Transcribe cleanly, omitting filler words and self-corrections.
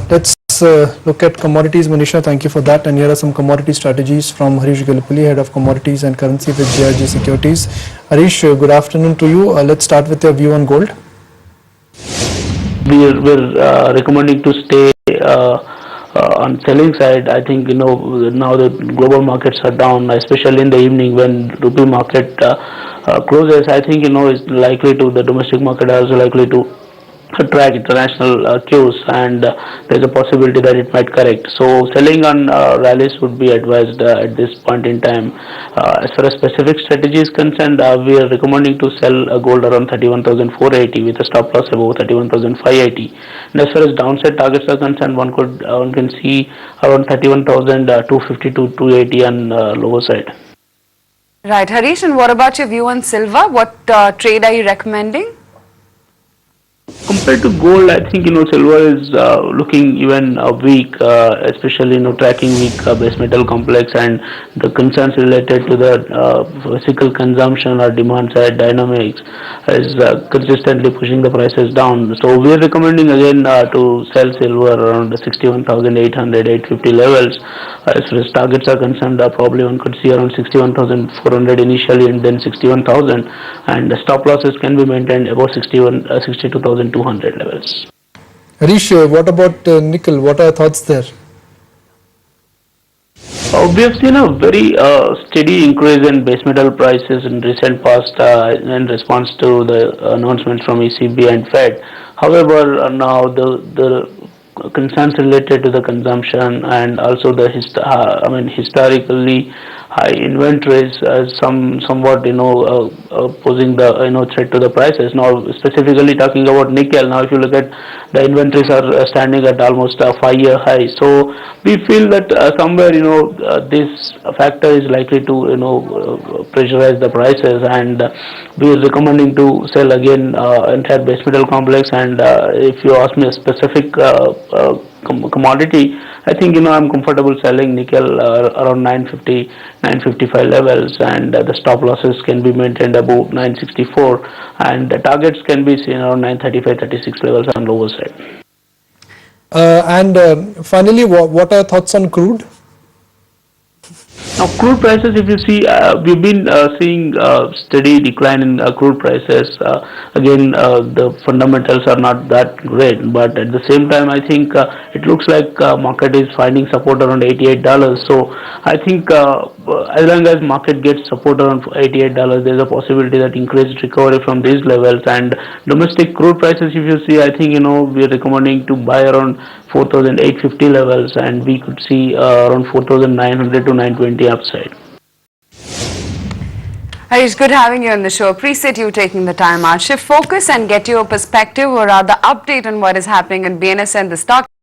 Let's look at commodities. Manisha, thank you for that. And here are some commodity strategies from Harish Galipelli, Head of Commodities and Currency with GRG Securities. Harish, good afternoon to you. Let's start with your view on gold. We're recommending to stay on selling side. I think now the global markets are down, especially in the evening when rupee market closes. I think it's likely to the domestic market are also likely to track international cues, and there's a possibility that it might correct. So selling on rallies would be advised at this point in time. As far as specific strategy is concerned, we are recommending to sell gold around 31,480 with a stop loss above 31,580. And as far as downside targets are concerned, one can see around 31,250 to 280 on lower side. Right, Harish, and what about your view on silver? What trade are you recommending? Compared to gold, I think silver is looking even weak, especially tracking weak base metal complex, and the concerns related to the physical consumption or demand side dynamics is consistently pushing the prices down. So we are recommending again to sell silver around the 61,800, 850 levels. As far as targets are concerned, probably one could see around 61,400 initially, and then 61,000, and the stop losses can be maintained above 62,200 levels. Harish, what about nickel? What are your thoughts there? We have seen a very steady increase in base metal prices in recent past in response to the announcements from ECB and Fed. However, now the concerns related to the consumption and also the historically high inventories somewhat posing the threat to the prices. Now specifically talking about nickel, now if you look at the inventories are standing at almost a 5-year high. So we feel that somewhere this factor is likely to pressurize the prices, and we are recommending to sell again entire base metal complex. And if you ask me a specific commodity, I think I'm comfortable selling nickel around 950, 955 levels, and the stop losses can be maintained above 964, and the targets can be seen around 935, 36 levels on lower side. And finally, what are your thoughts on crude? Now, crude prices, if you see, we've been seeing steady decline in crude prices. Again, the fundamentals are not that great, but at the same time, I think it looks like market is finding support around $88. So I think as long as market gets support around $88, there's a possibility that increased recovery from these levels. And domestic crude prices, if you see, I think we're recommending to buy around 4,850 levels, and we could see around 4,900 to 920 upside. Harish, good having you on the show. Appreciate you taking the time out. Shift focus and get your perspective or rather update on what is happening in BNS and the stock